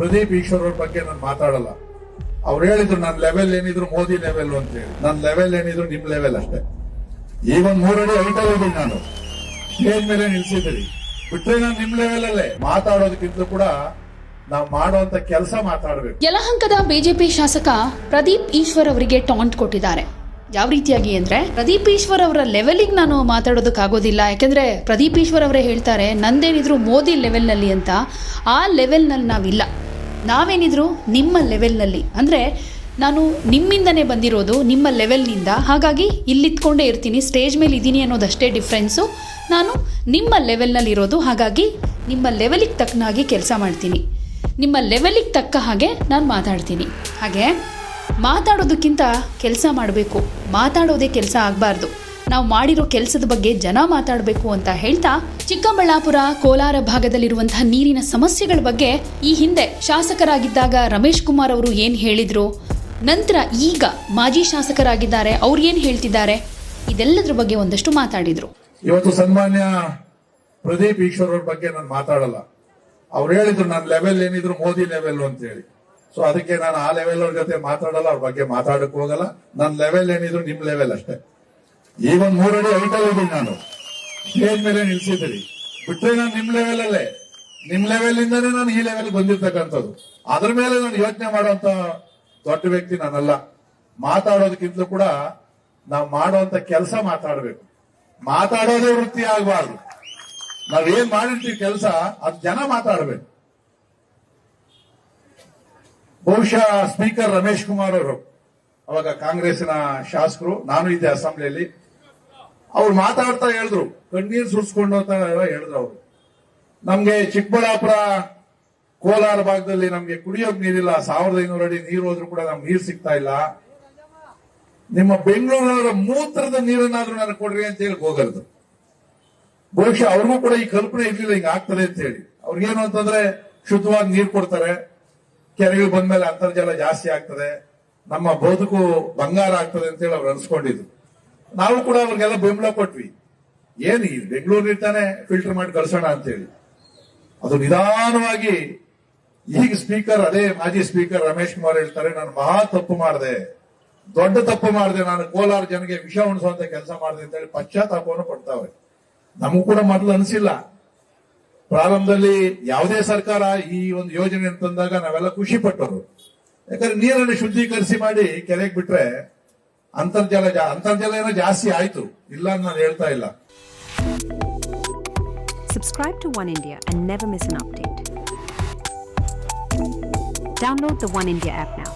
ಪ್ರದೀಪ್ ಈಶ್ವರ್ ಅವ್ರ ಬಗ್ಗೆ ನಾನು ಮಾತಾಡಲ್ಲ. ಅವ್ರು ಹೇಳಿದ್ರು ನನ್ನ ಲೆವೆಲ್ ಏನಿದ್ರು ಮೋದಿ ಲೆವೆಲ್ ಅಂತ ಹೇಳಿ. ನನ್ನ ಲೆವೆಲ್ ಏನಿದ್ರು ನಿಮ್ ಲೆವೆಲ್ ಅಷ್ಟೇ. ಈಗ ಒಂದ್ 3 ಅಡಿ ಹೈಟಲ್ ಇದ್ದೀನಿ ನಾನು, ಸ್ಟೇಜ್ ಮೇಲೆ ನಿಲ್ಸಿದ್ದೀರಿ. ಬಿಟ್ರೆ ನಾನು ನಿಮ್ ಲೆವೆಲ್ ಅಲ್ಲೇ ಮಾತಾಡೋದಕ್ಕಿಂತ ಕೂಡ ನಾವು ಮಾಡುವಂತ ಕೆಲಸ ಮಾತಾಡಬೇಕು. ಯಲಹಂಕದ ಬಿಜೆಪಿ ಶಾಸಕ ಪ್ರದೀಪ್ ಈಶ್ವರ್ ಅವರಿಗೆ ಟಾಂಟ್ ಕೊಟ್ಟಿದ್ದಾರೆ. ಯಾವ ರೀತಿಯಾಗಿ ಅಂದ್ರೆ, ಪ್ರದೀಪ್ ಈಶ್ವರ್ ಅವರ ಲೆವೆಲ್ಗೆ ನಾನು ಮಾತಾಡೋದಕ್ಕಾಗೋದಿಲ್ಲ, ಯಾಕಂದ್ರೆ ಪ್ರದೀಪ್ ಈಶ್ವರ್ ಅವರೇ ಹೇಳ್ತಾರೆ ನಂದೇನಿದ್ರು ಮೋದಿ ಲೆವೆಲ್ನಲ್ಲಿ ಅಂತ. ಆ ಲೆವೆಲ್ನಲ್ಲಿ ನಾವಿಲ್ಲ, ನಾವೇನಿದ್ರು ನಿಮ್ಮ ಲೆವೆಲ್ನಲ್ಲಿ. ಅಂದರೆ ನಾನು ನಿಮ್ಮಿಂದನೇ ಬಂದಿರೋದು, ನಿಮ್ಮ ಲೆವೆಲ್ನಿಂದ. ಹಾಗಾಗಿ ಇಲ್ಲಿತ್ಕೊಂಡೇ ಇರ್ತೀನಿ, ಸ್ಟೇಜ್ ಮೇಲೆ ಇದ್ದೀನಿ ಅನ್ನೋದಷ್ಟೇ ಡಿಫ್ರೆನ್ಸು. ನಾನು ನಿಮ್ಮ ಲೆವೆಲ್ನಲ್ಲಿ ಇರೋದು, ಹಾಗಾಗಿ ನಿಮ್ಮ ಲೆವೆಲಿಗೆ ತಕ್ಕನಾಗಿ ಕೆಲಸ ಮಾಡ್ತೀನಿ, ನಿಮ್ಮ ಲೆವೆಲಿಗೆ ತಕ್ಕ ಹಾಗೆ ನಾನು ಮಾತಾಡ್ತೀನಿ. ಹಾಗೆ ಮಾತಾಡೋದಕ್ಕಿಂತ ಕೆಲಸ ಮಾಡಬೇಕು, ಮಾತಾಡೋದೇ ಕೆಲಸ ಆಗಬಾರ್ದು. ನಾವು ಮಾಡಿರೋ ಕೆಲಸದ ಬಗ್ಗೆ ಜನ ಮಾತಾಡಬೇಕು ಅಂತ ಹೇಳ್ತಾ, ಚಿಕ್ಕಬಳ್ಳಾಪುರ ಕೋಲಾರ ಭಾಗದಲ್ಲಿರುವಂತಹ ನೀರಿನ ಸಮಸ್ಯೆಗಳ ಬಗ್ಗೆ ಈ ಹಿಂದೆ ಶಾಸಕರಾಗಿದ್ದಾಗ ರಮೇಶ್ ಕುಮಾರ್ ಅವರು ಏನು ಹೇಳಿದ್ರು, ನಂತರ ಈಗ ಮಾಜಿ ಶಾಸಕರಾಗಿದ್ದಾರೆ ಅವ್ರು ಏನು ಹೇಳ್ತಿದ್ದಾರೆ, ಇದೆಲ್ಲದ್ರ ಬಗ್ಗೆ ಒಂದಷ್ಟು ಮಾತಾಡಿದ್ರು. ಇವತ್ತು ಸನ್ಮಾನ್ಯ ಪ್ರದೀಪ್ ಈಶ್ವರ್ ಅವ್ರ ಬಗ್ಗೆ ನಾನು ಮಾತಾಡಲ್ಲ. ಅವ್ರು ಹೇಳಿದ್ರು ನನ್ನ ಲೆವೆಲ್ ಏನಿದ್ರು ಮೋದಿ ಲೆವೆಲ್ ಅಂತ ಹೇಳಿ. ಸೊ ಅದಕ್ಕೆ ನಾನು ಆ ಲೆವೆಲ್ ಅವ್ರ ಜೊತೆ ಮಾತಾಡಲ್ಲ, ಅವ್ರ ಬಗ್ಗೆ ಮಾತಾಡಕ್ ಹೋಗಲ್ಲ. ನನ್ನ ಲೆವೆಲ್ ಏನಿದ್ರು ನಿಮ್ ಲೆವೆಲ್ ಅಷ್ಟೇ. ಈಗ ಒಂದ್ 3 ಅಡಿ ಹೈಟಲ್ ಇದ್ದೀನಿ ನಾನು, ಸ್ಟೇಜ್ ಮೇಲೆ ನಿಲ್ಸಿದ್ದೀರಿ. ಬಿಟ್ರೆ ನಾನು ನಿಮ್ ಲೆವೆಲ್ ಅಲ್ಲೇ, ನಿಮ್ ಲೆವೆಲ್ ಇಂದಾನೇ ನಾನು ಈ ಲೆವೆಲ್ ಬಂದಿರ್ತಕ್ಕಂಥದ್ದು. ಅದ್ರ ಮೇಲೆ ನಾನು ಯೋಚನೆ ಮಾಡುವಂತ ದೊಡ್ಡ ವ್ಯಕ್ತಿ ನಾನಲ್ಲ. ಮಾತಾಡೋದಕ್ಕಿಂತಲೂ ಕೂಡ ನಾವು ಮಾಡುವಂತ ಕೆಲಸ ಮಾತಾಡಬೇಕು. ಮಾತಾಡೋದೇ ವೃತ್ತಿ ಆಗಬಾರ್ದು. ನಾವೇನ್ ಮಾಡಿರ್ತೀವಿ ಕೆಲಸ, ಅದು ಜನ ಮಾತಾಡಬೇಕು. ಬಹುಶಃ ಸ್ಪೀಕರ್ ರಮೇಶ್ ಕುಮಾರ್ ಅವರು ಅವಾಗ ಕಾಂಗ್ರೆಸ್ಸಿನ ಶಾಸಕರು, ನಾನು ಇದ್ದೆ ಅಸೆಂಬ್ಲಿಯಲ್ಲಿ. ಅವ್ರು ಮಾತಾಡ್ತಾ ಹೇಳಿದ್ರು, ಕಣ್ಣೀರು ಸುರಿಸ್ಕೊಂಡು ಅಂತ ಹೇಳಿದ್ರು ಅವರು. ನಮ್ಗೆ ಚಿಕ್ಕಬಳ್ಳಾಪುರ ಕೋಲಾರ ಭಾಗದಲ್ಲಿ ನಮ್ಗೆ ಕುಡಿಯೋಕ್ ನೀರಿಲ್ಲ, 1500 ಅಡಿ ನೀರು ಹೋದ್ರೂ ಕೂಡ ನಮ್ಗೆ ನೀರು ಸಿಗ್ತಾ ಇಲ್ಲ. ನಿಮ್ಮ ಬೆಂಗಳೂರಿನವರ ಮೂತ್ರದ ನೀರನ್ನಾದ್ರೂ ನನಗೆ ಕೊಡ್ರಿ ಅಂತ ಹೇಳಿ ಹೋಗಲ್ದು. ಬಹುಶಃ ಅವ್ರಿಗೂ ಕೂಡ ಈ ಕಲ್ಪನೆ ಇರ್ಲಿಲ್ಲ ಹಿಂಗ ಆಗ್ತದೆ ಅಂತ ಹೇಳಿ. ಅವ್ರಿಗೇನು ಅಂತಂದ್ರೆ ಶುದ್ಧವಾಗಿ ನೀರು ಕೊಡ್ತಾರೆ, ಕೆರೆಗಳು ಬಂದ್ಮೇಲೆ ಅಂತರ್ಜಲ ಜಾಸ್ತಿ ಆಗ್ತದೆ, ನಮ್ಮ ಬದುಕು ಬಂಗಾರ ಆಗ್ತದೆ ಅಂತ ಹೇಳಿ ಅವ್ರು ಅನ್ಸ್ಕೊಂಡಿದ್ರು. ನಾವು ಕೂಡ ಅವ್ರಿಗೆಲ್ಲ ಬೆಂಬಲ ಕೊಟ್ವಿ. ಏನ್ ಈ ಬೆಂಗಳೂರು ಇರ್ತಾನೆ ಫಿಲ್ಟರ್ ಮಾಡಿ ಕಳ್ಸೋಣ ಅಂತ ಹೇಳಿ. ಅದು ನಿಧಾನವಾಗಿ ಈಗ ಸ್ಪೀಕರ್, ಅದೇ ಮಾಜಿ ಸ್ಪೀಕರ್ ರಮೇಶ್ ಕುಮಾರ್ ಹೇಳ್ತಾರೆ, ನಾನು ಮಹಾ ತಪ್ಪು ಮಾಡಿದೆ, ದೊಡ್ಡ ತಪ್ಪು ಮಾಡಿದೆ, ನಾನು ಕೋಲಾರ ಜನಗೆ ವಿಷ ಉಣಿಸುವಂತ ಕೆಲಸ ಮಾಡಿದೆ ಅಂತ ಹೇಳಿ ಪಶ್ಚಾತ್ತಾಪವನ್ನು ಪಡ್ತಾವ್ರೆ. ನಮಗೂ ಕೂಡ ಮೊದಲು ಅನಿಸಿಲ್ಲ. ಪ್ರಾರಂಭದಲ್ಲಿ ಯಾವುದೇ ಸರ್ಕಾರ ಈ ಒಂದು ಯೋಜನೆ ಅಂತಂದಾಗ ನಾವೆಲ್ಲ ಖುಷಿ ಪಟ್ಟರು. ಯಾಕಂದ್ರೆ ನೀರನ್ನು ಶುದ್ಧೀಕರಿಸಿ ಮಾಡಿ ಕೆರೆಗೆ ಬಿಟ್ರೆ ಅಂತರ್ಜಲ ಏನೋ ಜಾಸ್ತಿ ಆಯ್ತು, ಇಲ್ಲ ಅಂತ ನಾನು ಹೇಳ್ತಾ ಇಲ್ಲ. Subscribe to One India and never miss an update. Download the One India app now.